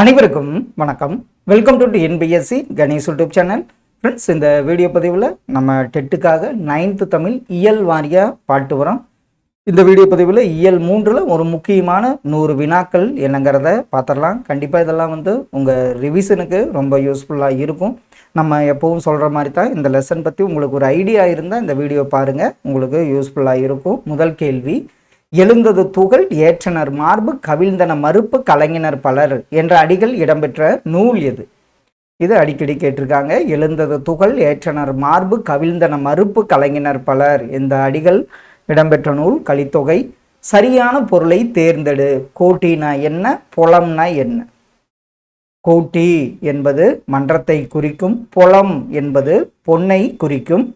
அனைவருக்கும் வணக்கம். Welcome to NPSC Ganesh YouTube channel. Friends, இந்த வீடியோ பதிவில் நம்ம டெட்டுக்காக 9th தமிழ் இயல் வாரியாக பாட்டு வரோம். இந்த வீடியோ பதிவில் இயல் 3ல் ஒரு முக்கியமான 100 வினாக்கள் என்னங்கிறத பார்த்துடலாம். கண்டிப்பாக இதெல்லாம் உங்கள் ரிவிஷனுக்கு ரொம்ப யூஸ்ஃபுல்லாக இருக்கும். நம்ம எப்பவும் சொல்கிற மாதிரி தான் இந்த லெசன் பற்றி உங்களுக்கு ஒரு ஐடியா இருந்தால் இந்த வீடியோ பாருங்கள், உங்களுக்கு யூஸ்ஃபுல்லாக இருக்கும். முதல் கேள்வி, எழுந்தது துகள் ஏற்றனர் மார்பு கவிழ்ந்தன மறுப்பு கலைஞனர் பலர் என்ற அடிகள் இடம்பெற்ற நூல் எது? இது அடிக்கடி கேட்டிருக்காங்க. எழுந்தது துகள் ஏற்றனர் மார்பு கவிழ்ந்தன மறுப்பு கலைஞனர் பலர் இந்த அடிகள் இடம்பெற்ற நூல் கலித்தொகை. சரியான பொருளை தேர்ந்தெடு. கோட்டினா என்ன, புலம்னா என்ன? கோட்டி என்பது மன்றத்தை குறிக்கும், புலம் என்பது பொன்னை குறிக்கும்.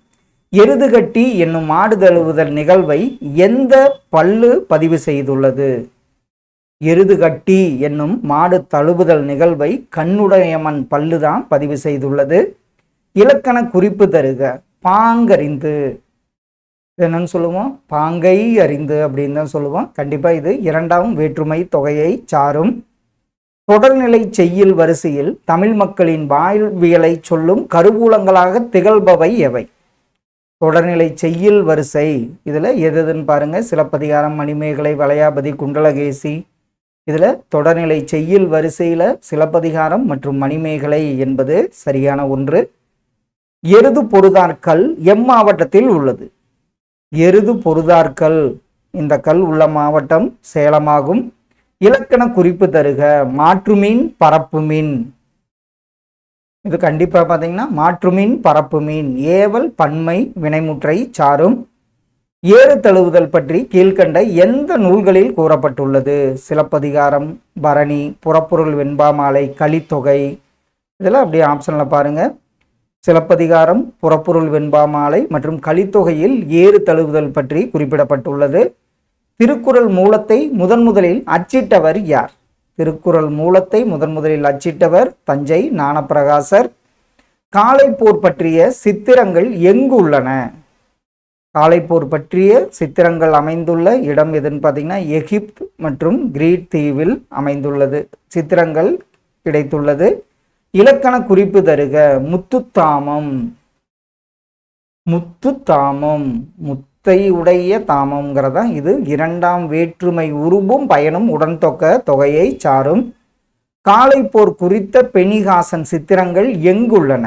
எருதுகட்டி என்னும் மாடு தழுவுதல் நிகழ்வை எந்த பல்லு பதிவு செய்துள்ளது? எருதுகட்டி என்னும் மாடு தழுவுதல் நிகழ்வை கண்ணுடையமன் பல்லு தான் பதிவு செய்துள்ளது. இலக்கண குறிப்பு தருக. பாங்கறிந்து என்னன்னு சொல்லுவோம்? பாங்கை அறிந்து அப்படின்னு தான் சொல்லுவோம். கண்டிப்பாக இது 2ஆம் வேற்றுமை தொகையை சாரும். தொடர்நிலை செய்யுள் வரிசையில் தமிழ் மக்களின் வாழ்வியலை சொல்லும் கருவூலங்களாக திகழ்பவை எவை? தொடர்நிலை செய்யுள் வரிசை இதில் எதுன்னு பாருங்க. சிலப்பதிகாரம், மணிமேகலை, வளையாபதி, குண்டலகேசி. இதில் தொடர்நிலை செய்யுள் வரிசையில் சிலப்பதிகாரம் மற்றும் மணிமேகலை என்பது சரியான ஒன்று. எருது பொருதார்கல் மாவட்டத்தில் உள்ளது? எருது பொருதார்கல் இந்த கல் உள்ள மாவட்டம் சேலமாகும். இலக்கண குறிப்பு தருக. மாற்றுமீன், பரப்பு மீன். இது கண்டிப்பாக பார்த்தீங்கன்னா மாற்றுமீன், பரப்பு மீன். ஏவல் பன்மை வினைமுற்றை சாரும். ஏறு தழுவுதல் பற்றி கீழ்கண்ட எந்த நூல்களில் கூறப்பட்டுள்ளது? சிலப்பதிகாரம், பரணி, புறப்பொருள் வெண்பாமாலை, கலித்தொகை. இதெல்லாம் அப்படியே ஆப்ஷனில் பாருங்கள். சிலப்பதிகாரம், புறப்பொருள் வெண்பாமாலை மற்றும் கலித்தொகையில் ஏறு தழுவுதல் பற்றி குறிப்பிடப்பட்டுள்ளது. திருக்குறள் மூலத்தை முதலில் அச்சிட்டவர் யார்? திருக்குறள் மூலத்தை முதலில் அச்சிட்டவர் தஞ்சை ஞானப்பிரகாசர். காளைப்போர் பற்றிய சித்திரங்கள் எங்கு உள்ளன? காளைப்போர் பற்றிய சித்திரங்கள் அமைந்துள்ள இடம் எதுன்னு பார்த்தீங்கன்னா எகிப்து மற்றும் கிரீட் தீவில் அமைந்துள்ளது. சித்திரங்கள் கிடைத்துள்ளது. இலக்கண குறிப்பு தருக. முத்துத்தாமம். முத்துத்தாமம் உடைய தாமங்கிறதா இது 2ஆம் வேற்றுமை உருபும் பயனும் உடன்தொக்க தொகையை சாரும். காளைப்போர் குறித்த பெணிகாசன் சித்திரங்கள் எங்குள்ளன?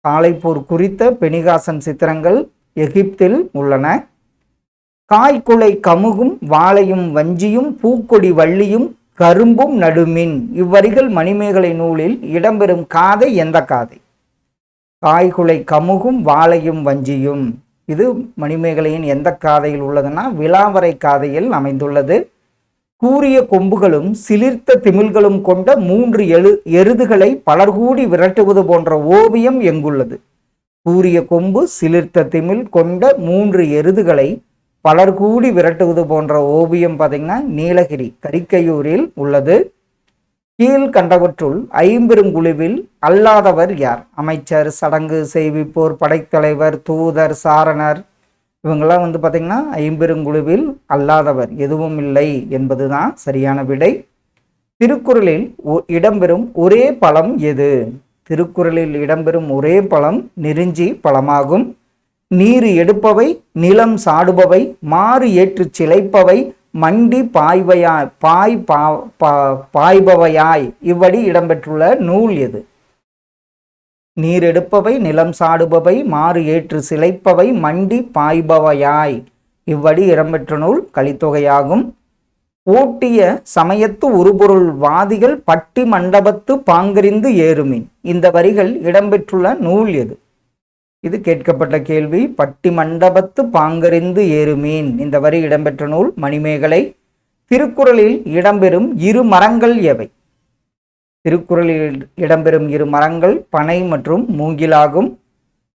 காளைப்போர் குறித்த பெணிகாசன் சித்திரங்கள் எகிப்தில் உள்ளன. காய்குலை கமுகும் வாழையும் வஞ்சியும் பூக்கொடி வள்ளியும் கரும்பும் நடுமின் இவ்வரிகள் மணிமேகலை நூலில் இடம்பெறும் காதை எந்த காதை? காய்குலை கமுகும் வாழையும் வஞ்சியும் இது மணிமேகலையின் எந்த காதையில் உள்ளதுன்னா விலாவரை காதையில் அமைந்துள்ளது. கூரிய கொம்புகளும் சிலிர்த்த திமில்களும் கொண்ட 3 எருதுகளை பலர்கூடி விரட்டுவது போன்ற ஓவியம் எங்குள்ளது? கூரிய கொம்பு, சிலிர்த்த திமில் கொண்ட 3 எருதுகளை பலர்கூடி விரட்டுவது போன்ற ஓவியம் பார்த்தீங்கன்னா நீலகிரி கரிக்கையூரில் உள்ளது. கீழ்கண்டவற்றுள் ஐம்பெருங்குழுவில் அல்லாதவர் யார்? அமைச்சர், சடங்கு செய்விப்போர், படைத்தலைவர், தூதர், சாரணர். இவங்கெல்லாம் பார்த்தீங்கன்னா ஐம்பெருங்குழுவில் அல்லாதவர் எதுவும் இல்லை என்பதுதான் சரியான விடை. திருக்குறளில் இடம்பெறும் ஒரே பழம் எது? திருக்குறளில் இடம்பெறும் ஒரே பழம் நெருஞ்சி பழமாகும். நீர் எடுப்பவை, நிலம் சாடுபவை, மாறு ஏற்று சிலைப்பவை, மண்டி பாய்பவையாய் இவ்வடி இடம்பெற்றுள்ள நூல் எது? நீர் எடுப்பவை, நிலம் சாடுபவை, மாறு ஏற்று சிலைப்பவை, மண்டி பாய்பவையாய் இவ்வடி இடம்பெற்ற நூல் கலித்தொகையாகும். ஓட்டிய சமயத்து உருபொருள் வாதிகள் பட்டி மண்டபத்து பாங்கறிந்து ஏறுமின் இந்த வரிகள் இடம்பெற்றுள்ள நூல் எது? இது கேட்கப்பட்ட கேள்வி. பட்டி மண்டபத்து பாங்கறிந்து ஏறுமீன் இந்த வரி இடம்பெற்ற நூல் மணிமேகலை. திருக்குறளில் இடம்பெறும் 2 மரங்கள் எவை? திருக்குறளில் இடம்பெறும் 2 மரங்கள் பனை மற்றும் மூங்கிலாகும்.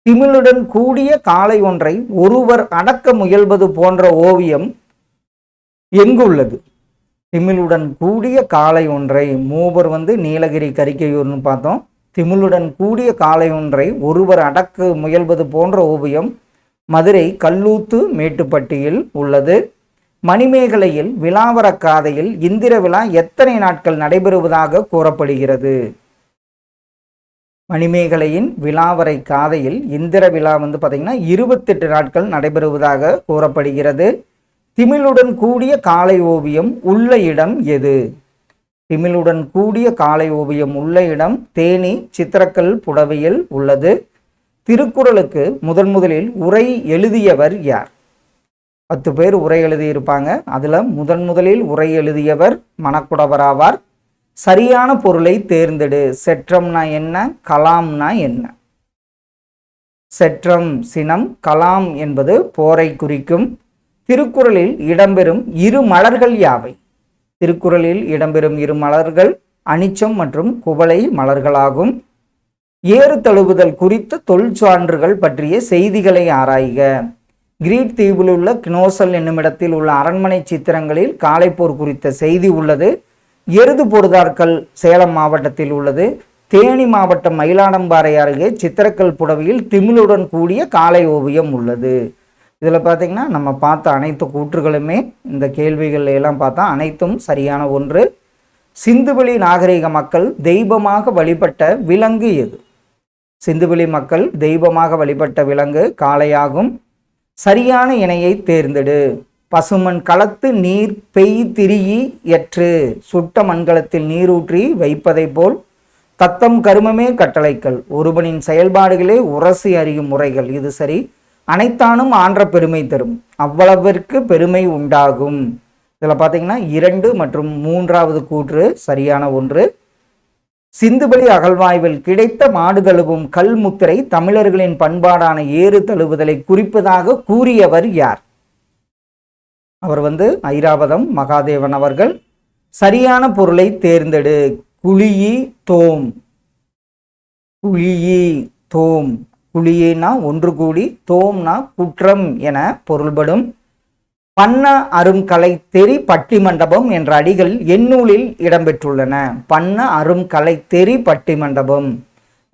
திமிழுடன் கூடிய காளை ஒன்றை ஒருவர் அடக்க முயல்வது போன்ற ஓவியம் எங்கு உள்ளது? திமிழுடன் கூடிய காளை ஒன்றை மூவர் நீலகிரி கரிக்கையூர்னு பார்த்தோம். திமிழுடன் கூடிய காளை ஒன்றை ஒருவர் அடக்க முயல்வது போன்ற ஓவியம் மதுரை கல்லூத்து மேட்டுப்பட்டியில் உள்ளது. மணிமேகலையில் விலாவர காதையில் இந்திர விழா எத்தனை நாட்கள் நடைபெறுவதாக கூறப்படுகிறது? மணிமேகலையின் விலாவரை காதையில் இந்திர விழா பார்த்தீங்கன்னா 28 நாட்கள் நடைபெறுவதாக கூறப்படுகிறது. திமிழுடன் கூடிய காளை ஓவியம் உள்ள இடம் எது? திமிழுடன் கூடிய காளை ஓவியம் உள்ள இடம் தேனி சித்திரக்கல் புடவையில் உள்ளது. திருக்குறளுக்கு முதலில் உரை எழுதியவர் யார்? 10 பேர் உரை எழுதியிருப்பாங்க. அதில் முதலில் உரை எழுதியவர் மணக்குடவர் ஆவார். சரியான பொருளை தேர்ந்தெடு. செற்றம்னா என்ன, கலாம் என்ன? செற்றம் சினம், கலாம் என்பது போரை குறிக்கும். திருக்குறளில் இடம்பெறும் இரு மலர்கள் யாவை? திருக்குறளில் இடம்பெறும் இரு மலர்கள் அனிச்சம் மற்றும் குவளை மலர்களாகும். ஏறு தழுவுதல் குறித்த தொல்சான்றுகள் பற்றிய செய்திகளை ஆராய்க. கிரீட் தீவில் உள்ள கினோசல் என்னுமிடத்தில் உள்ள அரண்மனை சித்திரங்களில் காளைப்போர் குறித்த செய்தி உள்ளது. எருது பொருதார்கள் சேலம் மாவட்டத்தில் உள்ளது. தேனி மாவட்டம் மயிலாடம்பாறை அருகே சித்திரக்கல் புடவையில் திமிழுடன் கூடிய காளை ஓவியம் உள்ளது. இதில் பார்த்தீங்கன்னா நம்ம பார்த்த அனைத்து கூற்றுகளுமே இந்த கேள்விகள் எல்லாம் பார்த்தா அனைத்தும் சரியான ஒன்று. சிந்துவெளி நாகரிக மக்கள் தெய்வமாக வழிபட்ட விலங்கு எது? சிந்துவெளி மக்கள் தெய்வமாக வழிபட்ட விலங்கு காளையாகும். சரியான இணையை தேர்ந்தெடு. பசுமண் களத்து நீர் பெய் திரியை எற்று. சுட்ட மண்கலத்தில் நீரூற்றி வைப்பதை போல் தத்தம் கருமமே கட்டளைகள். ஒருவனின் செயல்பாடுகளே உரசி அறியும் முறைகள். இது சரி. அனைத்தானும் ஆன்ற பெருமை தரும். அவ்வளவிற்கு பெருமை உண்டாகும். இதில் பார்த்தீங்கன்னா 2 மற்றும் 3வது கூற்று சரியான ஒன்று. சிந்துவெளி அகழ்வாய்வில் கிடைத்த மாடு தழுவும் கல் முத்திரை தமிழர்களின் பண்பாடான ஏறு தழுவுதலை குறிப்பதாக கூறியவர் யார்? அவர் ஐராவதம் மகாதேவன் அவர்கள். சரியான பொருளை தேர்ந்தெடு. குழியி தோம். குழியி தோம். குழியினா ஒன்று கூடி, தோம்னா குற்றம் என பொருள்படும். பண்ண அரும் கலை தெரி பட்டி மண்டபம் என்ற அடிகள் எந்நூலில் இடம்பெற்றுள்ளன? பண்ண அரும் கலை தெரி பட்டி மண்டபம்.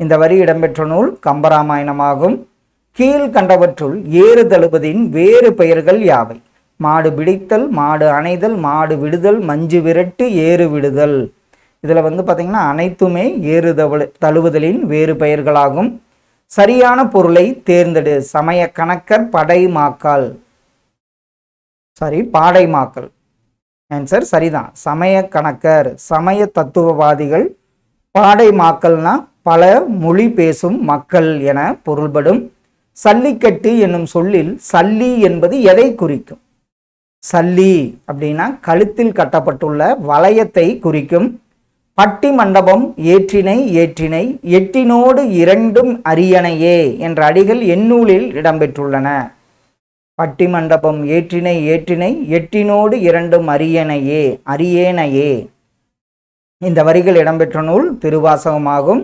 இந்த வரி இடம்பெற்ற நூல் கம்பராமாயணமாகும். கீழ் கண்டவற்றுள் ஏறு தழுவதின் வேறு பெயர்கள் யாவை? மாடு பிடித்தல், மாடு அணைதல், மாடு விடுதல், மஞ்சு விரட்டு, ஏறு விடுதல். இதில் பார்த்தீங்கன்னா அனைத்துமே ஏறு தழுவுதலின் வேறு பெயர்களாகும். சரியான பொருளை தேர்ந்தெடு. சமய கணக்கர் படைமாக்கல். பாடைமாக்கல். ஆன்சர் சரிதான். சமய கணக்கர் சமய தத்துவவாதிகள். பாடைமாக்கல்னா பல மொழி பேசும் மக்கள் என பொருள்படும். சல்லிக்கட்டு என்னும் சொல்லில் சல்லி என்பது எதை குறிக்கும்? சல்லி அப்படின்னா கழுத்தில் கட்டப்பட்டுள்ள வளையத்தை குறிக்கும். பட்டி மண்டபம் ஏற்றினை ஏற்றினை எட்டினோடு இரண்டும் அரியணையே என்ற அடிகள் எந்நூலில் இடம்பெற்றுள்ளன? பட்டி மண்டபம் ஏற்றினை ஏற்றினை எட்டினோடு இரண்டும் அரியணையே அரியேனையே. இந்த வரிகள் இடம்பெற்ற நூல் திருவாசகமாகும்.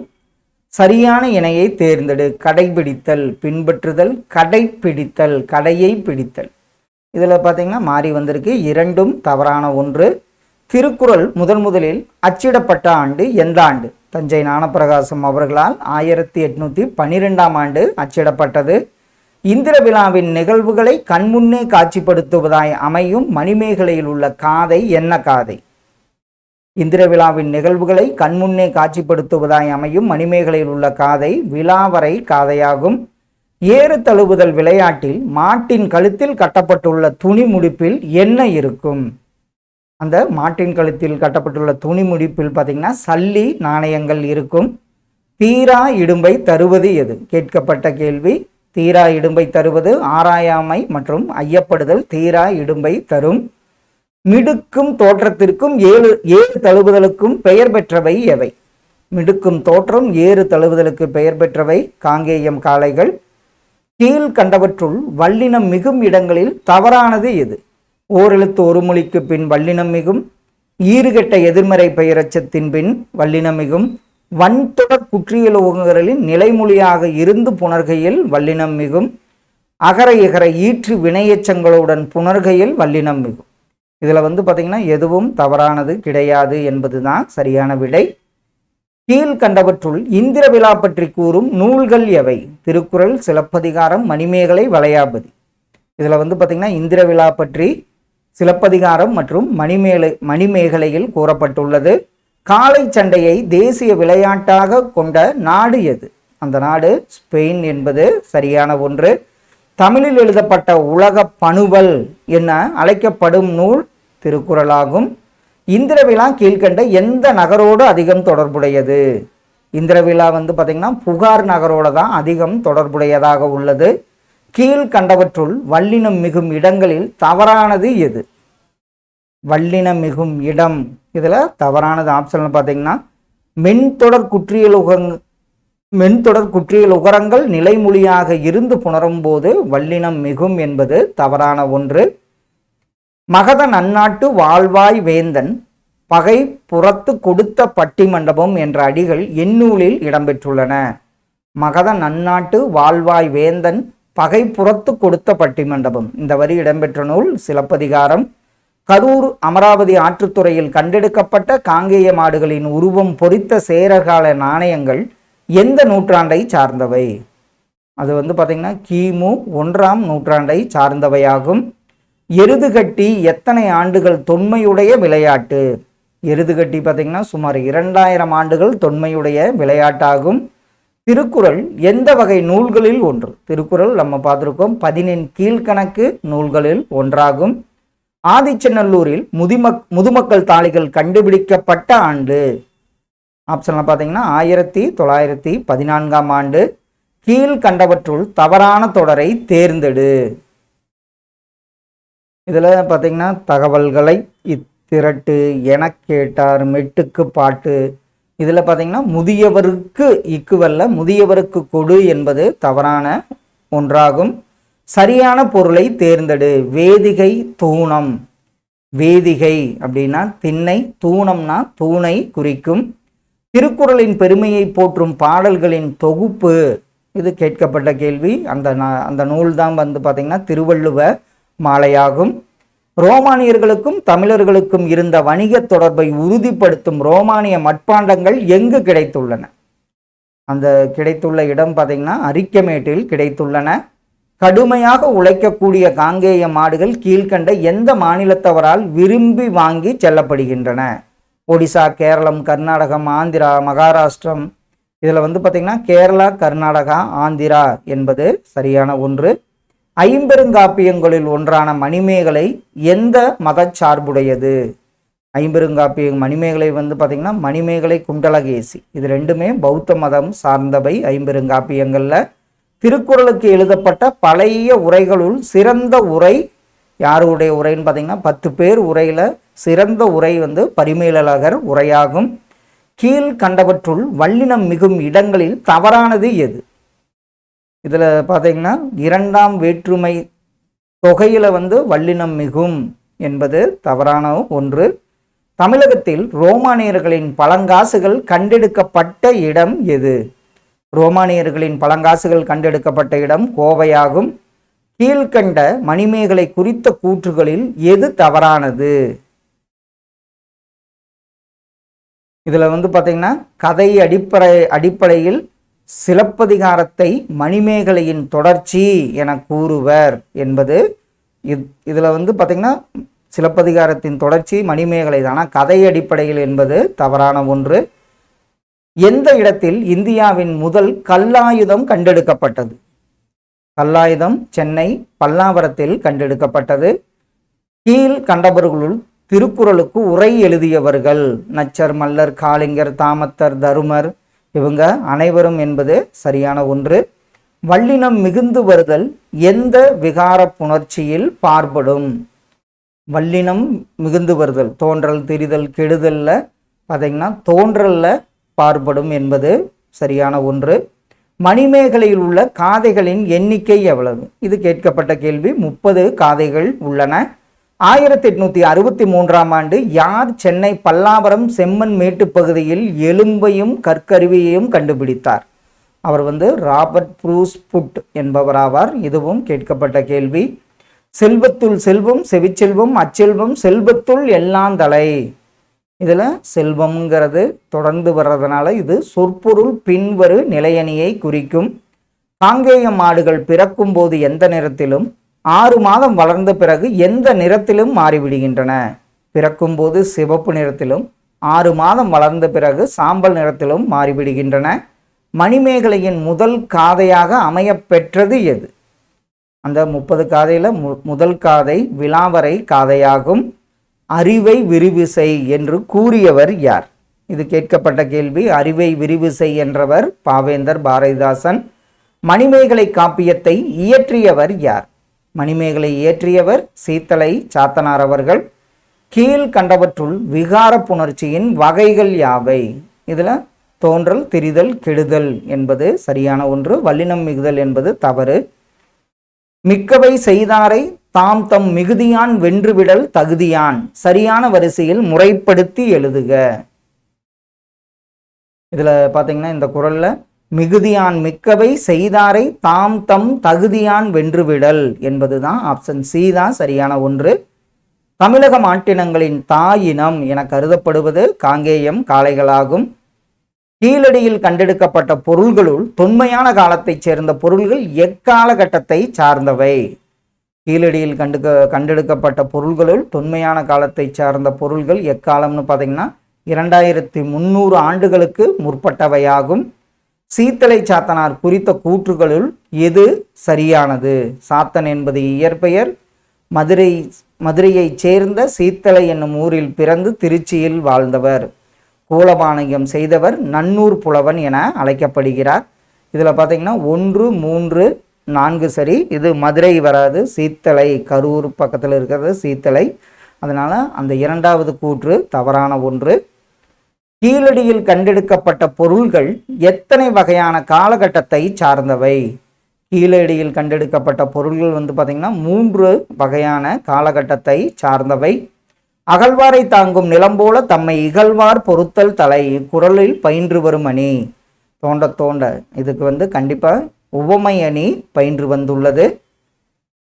சரியான இணையை தேர்ந்தெடு. கடைபிடித்தல், பின்பற்றுதல், கடைப்பிடித்தல், கடையை பிடித்தல். இதில் பார்த்தீங்கன்னா மாறி வந்திருக்கு. இரண்டும் தவறான ஒன்று. திருக்குறள் முதலில் அச்சிடப்பட்ட ஆண்டு எந்த ஆண்டு? தஞ்சை ஞானப்பிரகாசம் அவர்களால் 1812ஆம் ஆண்டு அச்சிடப்பட்டது. இந்திர விழாவின் நிகழ்வுகளை கண்முன்னே காட்சிப்படுத்துவதாய் அமையும் மணிமேகலையில் உள்ள காதை என்ன காதை? இந்திர விழாவின் நிகழ்வுகளை கண்முன்னே காட்சிப்படுத்துவதாய் அமையும் மணிமேகலையில் உள்ள காதை விலாவரை காதையாகும். ஏறு தழுவுதல் விளையாட்டில் மாட்டின் கழுத்தில் கட்டப்பட்டுள்ள துணி முடிப்பில் என்ன இருக்கும்? அந்த மாட்டின் கழுத்தில் கட்டப்பட்டுள்ள துணி முடிப்பில் பார்த்தீங்கன்னா சல்லி நாணயங்கள் இருக்கும். தீரா இடும்பை தருவது எது? கேட்கப்பட்ட கேள்வி. தீரா இடும்பை தருவது ஆராயாமை மற்றும் ஐயப்படுதல் தீரா இடும்பை தரும். மிடுக்கும் தோற்றத்திற்கும் ஏறு தழுவுதலுக்கும் பெயர் பெற்றவை எவை? மிடுக்கும் தோற்றம் ஏறு தழுவுதலுக்கு பெயர் பெற்றவை காங்கேயம் காளைகள். கீழ் கண்டவற்றுள் வல்லினம் மிகும் இடங்களில் தவறானது எது? ஓரெழுத்து ஒரு மொழிக்கு பின் வல்லினம் மிகும். ஈறுகெட்ட எதிர்மறை பெயரச்சத்தின் பின் வல்லினம் மிகும். வன்தொடர் குற்றியலோகங்களின் நிலைமொழியாக இருந்து புணர்கையில் வல்லினம் மிகும். அகர இகர ஈற்று வினையச்சங்களுடன் புணர்கையில் வல்லினம் மிகும். இதில் பார்த்தீங்கன்னா எதுவும் தவறானது கிடையாது என்பதுதான் சரியான விடை. கீழ்கண்டவற்றுள் இந்திர விழா பற்றி கூறும் நூல்கள் எவை? திருக்குறள், சிலப்பதிகாரம், மணிமேகலை, வளையாபதி. இதில் பார்த்தீங்கன்னா இந்திர விழா பற்றி சிலப்பதிகாரம் மற்றும் மணிமேகலையில் கூறப்பட்டுள்ளது. காளை சண்டையை தேசிய விளையாட்டாக கொண்ட நாடு எது? அந்த நாடு ஸ்பெயின் என்பது சரியான ஒன்று. தமிழில் எழுதப்பட்ட உலக பணுவல் என அழைக்கப்படும் நூல் திருக்குறளாகும். இந்திர விழா கீழ்கண்ட எந்த நகரோடு அதிகம் தொடர்புடையது? இந்திர விழா பார்த்திங்கன்னா புகார் நகரோடு தான் அதிகம் தொடர்புடையதாக உள்ளது. கீழ்கண்டவற்றுள் வல்லினம் மிகும் இடங்களில் தவறானது எது? வல்லினம் மிகும் இடம் இதில் தவறானது ஆப்ஷனில் பார்த்தீங்கன்னா மென்தொடர் குற்றியல் உகரங்கள் நிலைமொழியாக இருந்து புணரும் போது வல்லினம் மிகும் என்பது தவறான ஒன்று. மகத நன்னாட்டு வாழ்வாய் வேந்தன் பகை புறத்து கொடுத்த பட்டிமண்டபம் என்ற அடிகள் எந்நூலில் இடம்பெற்றுள்ளன? மகத நன்னாட்டு வாழ்வாய் வேந்தன் பகை புறத்து கொடுத்த பட்டிமண்டபம் இந்த வரி இடம்பெற்ற நூல் சிலப்பதிகாரம். கரூர் அமராவதி ஆற்றுத்துறையில் கண்டெடுக்கப்பட்ட காங்கேய மாடுகளின் உருவம் பொறித்த சேரகால நாணயங்கள் எந்த நூற்றாண்டை சார்ந்தவை? அது பார்த்தீங்கன்னா கிமு 1ஆம் நூற்றாண்டை சார்ந்தவையாகும். எருதுகட்டி எத்தனை ஆண்டுகள் தொன்மையுடைய விளையாட்டு? எருதுகட்டி பார்த்தீங்கன்னா சுமார் 2000 ஆண்டுகள் தொன்மையுடைய விளையாட்டாகும். திருக்குறள் எந்த வகை நூல்களில் ஒன்று? திருக்குறள் நம்ம பார்த்துருக்கோம் 14 கீழ்கணக்கு நூல்களில் ஒன்றாகும். ஆதிச்சநல்லூரில் முதுமக்கள் தாளிகள் கண்டுபிடிக்கப்பட்ட ஆண்டு? ஆப்ஷன்ல பார்த்தீங்கன்னா 1914ஆம் ஆண்டு. கீழ்கண்டவற்றுள் தவறான தொடரை தேர்ந்தெடு. இதில் பார்த்தீங்கன்னா தகவல்களை திரட்டு, எனக் கேட்டார், மெட்டுக்கு பாட்டு. இதில் பார்த்தீங்கன்னா முதியவருக்கு இக்குவல்ல முதியவருக்கு கொடு என்பது தவறான ஒன்றாகும். சரியான பொருளை தேர்ந்தெடு. வேதிகை தூணம். வேதிகை அப்படின்னா திண்ணை, தூணம்னா தூணை குறிக்கும். திருக்குறளின் பெருமையை போற்றும் பாடல்களின் தொகுப்பு இது கேட்கப்பட்ட கேள்வி. அந்த நூல் தான் பார்த்தீங்கன்னா திருவள்ளுவ மாலையாகும். ரோமானியர்களுக்கும் தமிழர்களுக்கும் இருந்த வணிக தொடர்பை உறுதிப்படுத்தும் ரோமானிய மட்பாண்டங்கள் எங்கு கிடைத்துள்ளன? அந்த கிடைத்துள்ள இடம் பார்த்தீங்கன்னா அரிக்கமேட்டில் கிடைத்துள்ளன. கடுமையாக உழைக்கக்கூடிய காங்கேய மாடுகள் கீழ்கண்ட எந்த மாநிலத்தவரால் விரும்பி வாங்கி செல்லப்படுகின்றன? ஒடிசா, கேரளம், கர்நாடகம், ஆந்திரா, மகாராஷ்டிரம். இதில் பார்த்தீங்கன்னா கேரளா, கர்நாடகா, ஆந்திரா என்பது சரியான ஒன்று. ஐம்பெருங்காப்பியங்களில் ஒன்றான மணிமேகலை எந்த மத சார்புடையது? ஐம்பெருங்காப்பியம் மணிமேகலை பார்த்தீங்கன்னா மணிமேகலை, குண்டலகேசி இது ரெண்டுமே பௌத்த மதம் சார்ந்தவை. ஐம்பெருங்காப்பியங்களில் திருக்குறளுக்கு எழுதப்பட்ட பழைய உரைகளுள் சிறந்த உரை யாருடைய உரைன்னு பார்த்தீங்கன்னா 10 பேர் உரையில் சிறந்த உரை பரிமேலழகர் உரையாகும். கீழ்கண்டவற்றுள் வல்லினம் மிகும் இடங்களில் தவறானது எது? இதில் பார்த்தீங்கன்னா 2ஆம் வேற்றுமை தொகையில் வல்லினம் மிகும் என்பது தவறான ஒன்று. தமிழகத்தில் ரோமானியர்களின் பழங்காசுகள் கண்டெடுக்கப்பட்ட இடம் எது? ரோமானியர்களின் பழங்காசுகள் கண்டெடுக்கப்பட்ட இடம் கோவையாகும். கீழ்கண்ட மணிமேகலை குறித்த கூற்றுகளில் எது தவறானது? இதில் பார்த்தீங்கன்னா கதை அடிப்படையில் சிலப்பதிகாரத்தை மணிமேகலையின் தொடர்ச்சி என கூறுவர் என்பது. இதில் பார்த்தீங்கன்னா சிலப்பதிகாரத்தின் தொடர்ச்சி மணிமேகலை தான், கதை அடிப்படையில் என்பது தவறான ஒன்று. எந்த இடத்தில் இந்தியாவின் முதல் கல்லாயுதம் கண்டெடுக்கப்பட்டது? கல்லாயுதம் சென்னை பல்லாவரத்தில் கண்டெடுக்கப்பட்டது. கீழ் கண்டவர்களுள் திருக்குறளுக்கு உரை எழுதியவர்கள் நச்சர், மல்லர், காளிங்கர், தாமத்தர், தருமர் இவங்க அனைவரும் என்பது சரியான ஒன்று. வல்லினம் மிகுந்து வருதல் எந்த விகார புணர்ச்சியில் பார்ப்படும்? வல்லினம் மிகுந்து வருதல் தோன்றல், திரிதல், கெடுதல்ல பார்த்தீங்கன்னா தோன்றல்ல பார்ப்படும் என்பது சரியான ஒன்று. மணிமேகலையில் உள்ள காதைகளின் எண்ணிக்கை எவ்வளவு? இது கேட்கப்பட்ட கேள்வி. 30 காதைகள் உள்ளன. 1863ஆம் ஆண்டு யார் சென்னை பல்லாவரம் செம்மன் மேட்டு பகுதியில் எலும்பையும் கற்கருவியையும் கண்டுபிடித்தார்? அவர் ராபர்ட் ப்ரூஸ் புட் என்பவராவார். இதுவும் கேட்கப்பட்ட கேள்வி. செல்வத்துள் செல்வம், செவிச்செல்வம், அச்செல்வம், செல்வத்துள் எல்லாந்தலை. இதில் செல்வம்ங்கிறது தொடர்ந்து வர்றதுனால இது சொற்பொருள் பின்வரு நிலையணியை குறிக்கும். காங்கேய மாடுகள் பிறக்கும் போது எந்த நிறத்திலும் 6 மாதம் வளர்ந்த பிறகு எந்த நிறத்திலும் மாறிவிடுகின்றன? பிறக்கும்போது சிவப்பு நிறத்திலும் 6 மாதம் வளர்ந்த பிறகு சாம்பல் நிறத்திலும் மாறிவிடுகின்றன. மணிமேகலையின் முதல் காதையாக அமையப்பெற்றது எது? அந்த 30 காதையில் முதல் காதை விலாவரை காதையாகும். அறிவை விரிவுசை என்று கூறியவர் யார்? இது கேட்கப்பட்ட கேள்வி. அறிவை விரிவுசை என்றவர் பாவேந்தர் பாரதிதாசன். மணிமேகலை காப்பியத்தை இயற்றியவர் யார்? மணிமேகலை இயற்றியவர் சீத்தலை சாத்தனார் அவர்கள். கீழ் கண்டவற்றுள் விகார புணர்ச்சியின் வகைகள் யாவை? இதில் தோன்றல், திரிதல், கெடுதல் என்பது சரியான ஒன்று. வல்லினம் மிகுதல் என்பது தவறு. மிக்கவை செய்தாரை தாம் தம் மிகுதியான் வென்றுவிடல் தகுதியான் சரியான வரிசையில் முறைப்படுத்தி எழுதுக. இதில் பார்த்தீங்கன்னா இந்த குறளில் மிகுதியான் மிக்கவை செய்தாரை தாம் தம் தகுதியான் வென்றுவிடல் என்பது தான் ஆப்ஷன் சி தான் சரியான ஒன்று. தமிழக மாட்டினங்களின் தாயினம் என கருதப்படுவது காங்கேயம் காளைகளாகும். கீழடியில் கண்டெடுக்கப்பட்ட பொருள்களுள் தொன்மையான காலத்தைச் சேர்ந்த பொருள்கள் எக்காலகட்டத்தை சார்ந்தவை? கீழடியில் கண்டெடுக்கப்பட்ட பொருள்களுள் தொன்மையான காலத்தை சார்ந்த பொருள்கள் எக்காலம்னு பார்த்தீங்கன்னா 2300 ஆண்டுகளுக்கு முற்பட்டவையாகும். சீத்தலை சாத்தனார் குறித்த கூற்றுகளுள் எது சரியானது? சாத்தன் என்பது இயற்பெயர். மதுரையைச் சேர்ந்த சீத்தலை என்னும் ஊரில் பிறந்து திருச்சியில் வாழ்ந்தவர். கோலபானகம் செய்தவர் நன்னூர் புலவன் என அழைக்கப்படுகிறார். இதில் பார்த்தீங்கன்னா 1, 3, 4 சரி. இது மதுரை வராது, சீத்தலை கரூர் பக்கத்தில் இருக்கிறது சீத்தலை. அதனால் அந்த இரண்டாவது கூற்று தவறான ஒன்று. கீழடியில் கண்டெடுக்கப்பட்ட பொருள்கள் எத்தனை வகையான காலகட்டத்தை சார்ந்தவை? கீழடியில் கண்டெடுக்கப்பட்ட பொருள்கள் பார்த்திங்கன்னா 3 வகையான காலகட்டத்தை சார்ந்தவை. அகழ்வாரை தாங்கும் நிலம் போல தம்மை இகழ்வார் பொறுத்தல் தலை குறளில் பயின்று வரும் அணி. தோண்ட தோண்ட இதுக்கு கண்டிப்பாக உவமை அணி பயின்று வந்துள்ளது.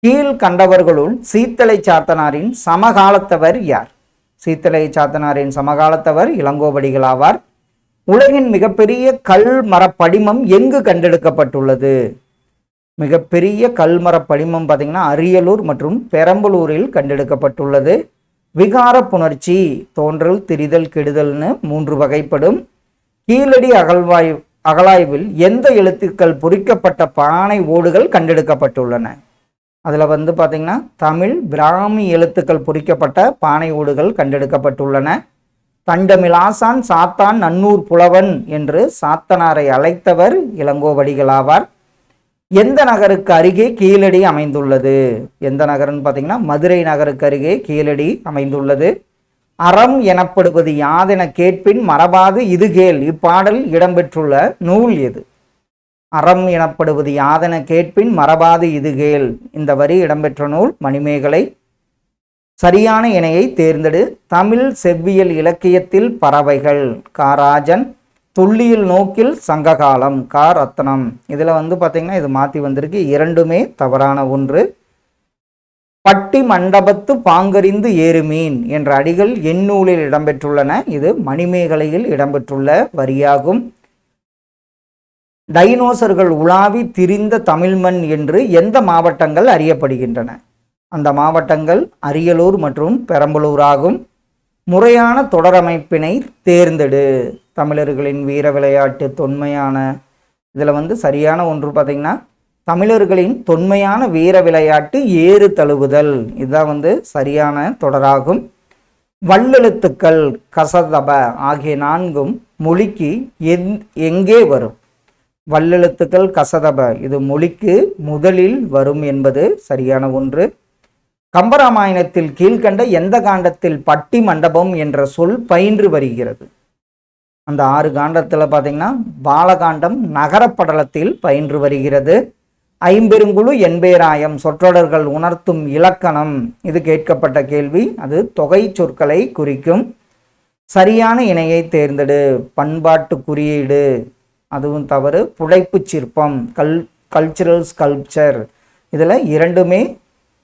கீழ் கண்டவர்களுள் சீத்தலை சாத்தனாரின் சமகாலத்தவர் யார்? சீத்தலை சாத்தனாரின் சமகாலத்தவர் இளங்கோவடிகள் ஆவார். உலகின் மிகப்பெரிய கல்மர படிமம் எங்கு கண்டெடுக்கப்பட்டுள்ளது? மிகப்பெரிய கல்மர படிமம் பார்த்தீங்கன்னா அரியலூர் மற்றும் பெரம்பலூரில் கண்டெடுக்கப்பட்டுள்ளது. விகார புணர்ச்சி தோன்றல், திரிதல், கெடுதல்னு 3 வகைப்படும். கீழடி அகழாய்வில் எந்த எழுத்துக்கள் பொறிக்கப்பட்ட பானை ஓடுகள் கண்டெடுக்கப்பட்டுள்ளன? அதில் பார்த்தீங்கன்னா தமிழ் பிராமி எழுத்துக்கள் பொறிக்கப்பட்ட பானை ஓடுகள் கண்டெடுக்கப்பட்டுள்ளன. தண்டமிலாசான் சாத்தான் நன்னூர் புலவன் என்று சாத்தனாரை அழைத்தவர் இளங்கோவடிகள் ஆவார். எந்த நகருக்கு அருகே கீழடி அமைந்துள்ளது? எந்த நகர்னு பார்த்தீங்கன்னா மதுரை நகருக்கு அருகே கீழடி அமைந்துள்ளது. அறம் எனப்படுவது யாதென கேட்பின் மரபாது இது கேள். இப்பாடல் இடம்பெற்றுள்ள நூல் எது? அறம் எனப்படுவது யாதென கேட்பின் மரபாது இது கேள். இந்த வரி இடம்பெற்ற நூல் மணிமேகலை. சரியான இணையை தேர்ந்தெடு. தமிழ் செவ்வியல் இலக்கியத்தில் பறவைகள் காராஜன். துள்ளியல் நோக்கில் சங்ககாலம் ரத்னம். இதில் பார்த்தீங்கன்னா இது மாற்றி வந்திருக்கு. இரண்டுமே தவறான ஒன்று. பட்டி மண்டபத்து பாங்கறிந்து ஏறுமீன் என்ற அடிகள் எந்நூலில் இடம்பெற்றுள்ளன. இது மணிமேகலையில் இடம்பெற்றுள்ள வரியாகும். டைனோசர்கள் உலாவி திரிந்த தமிழ்மண் என்று எந்த மாவட்டங்கள் அறியப்படுகின்றன? அந்த மாவட்டங்கள் அரியலூர் மற்றும் பெரம்பலூர் ஆகும். முறையான தொடரமைப்பினை தேர்ந்தெடு. தமிழர்களின் வீர விளையாட்டு தொன்மையான இதில் சரியான ஒன்று பார்த்தீங்கன்னா தமிழர்களின் தொன்மையான வீர விளையாட்டு ஏறு தழுவுதல். இதுதான் சரியான தொடராகும். வல்லெழுத்துக்கள் கசதப ஆகிய 4ம் மொழிக்கு எங்கே வரும்? வல்லெழுத்துக்கள் கசதப இது மொழிக்கு முதலில் வரும் என்பது சரியான ஒன்று. கம்பராமாயணத்தில் கீழ்கண்ட எந்த காண்டத்தில் பட்டி மண்டபம் என்ற சொல் பயின்று வருகிறது? அந்த 6 காண்டத்தில் பார்த்தீங்கன்னா பாலகாண்டம் நகரப்படலத்தில் பயின்று வருகிறது. ஐம்பெருங்குழு எண்பேராயம் சொற்றொடர்கள் உணர்த்தும் இலக்கணம். இது கேட்கப்பட்ட கேள்வி. அது தொகை சொற்களை குறிக்கும். சரியான இணையை தேர்ந்தெடு. பண்பாட்டு குறியீடு அதுவும் தவறு. புடைப்பு சிற்பம் கல்ச்சுரல் ஸ்கல்ப்சர். இதில் இரண்டுமே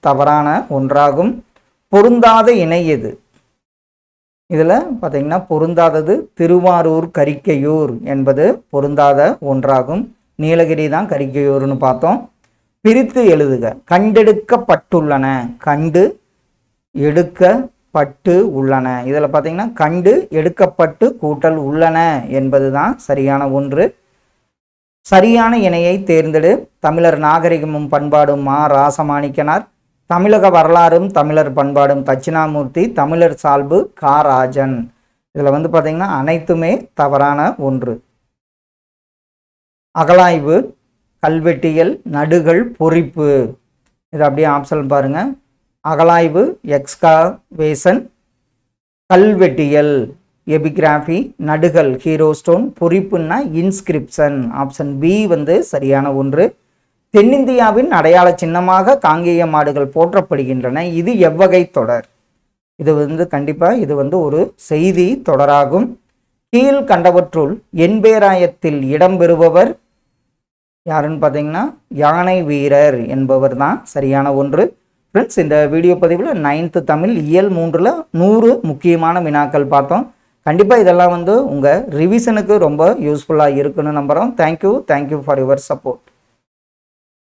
தவறான ஒன்றாகும். பொருந்தாத இணை எது? இதில் பார்த்தீங்கன்னா பொருந்தாதது திருவாரூர் கரிக்கையூர் என்பது பொருந்தாத ஒன்றாகும். நீலகிரி தான் கரிக்கையூர்னு பார்த்தோம். பிரித்து எழுதுக. கண்டெடுக்கப்பட்டுள்ளன, கண்டு எடுக்கப்பட்டு உள்ளன. இதில் பார்த்தீங்கன்னா கண்டு எடுக்கப்பட்டு கூட்டல் உள்ளன என்பது தான் சரியான ஒன்று. சரியான இணையை தேர்ந்தெடு. தமிழர் நாகரிகமும் பண்பாடும் மா ராசமாணிக்கனார். தமிழக வரலாறும் தமிழர் பண்பாடும் தட்சிணாமூர்த்தி. தமிழர் சால்பு காராஜன். இதில் வந்து பார்த்தீங்கன்னா அனைத்துமே தவறான ஒன்று. அகலாய்வு, கல்வெட்டியல், நடுகள், பொறிப்பு. இது அப்படியே ஆப்ஷன் பாருங்க. அகலாய்வு எக்ஸ்காவேஷன், கல்வெட்டியல் எபிகிராஃபி, நடுகள் ஹீரோ ஸ்டோன், பொறிப்புன்னா இன்ஸ்கிரிப்ஷன். ஆப்ஷன் பி வந்து சரியான ஒன்று. தென்னிந்தியாவின் அடையாள சின்னமாக காங்கேய மாடுகள் போற்றப்படுகின்றன. இது எவ்வகை தொடர்? இது வந்து கண்டிப்பாக இது வந்து ஒரு செய்தி தொடராகும். கீழ் கண்டவற்றுள் என்பேராயத்தில் இடம்பெறுபவர் யாருன்னு பார்த்தீங்கன்னா யானை வீரர் என்பவர் தான் சரியான ஒன்று. ஃப்ரெண்ட்ஸ், இந்த வீடியோ பதிவில் 9th தமிழ் இயல் 3ல் 100 முக்கியமான வினாக்கள் பார்த்தோம். கண்டிப்பாக இதெல்லாம் வந்து உங்கள் ரிவிஷனுக்கு ரொம்ப யூஸ்ஃபுல்லாக இருக்குன்னு நம்புகிறோம். Thank you for your support.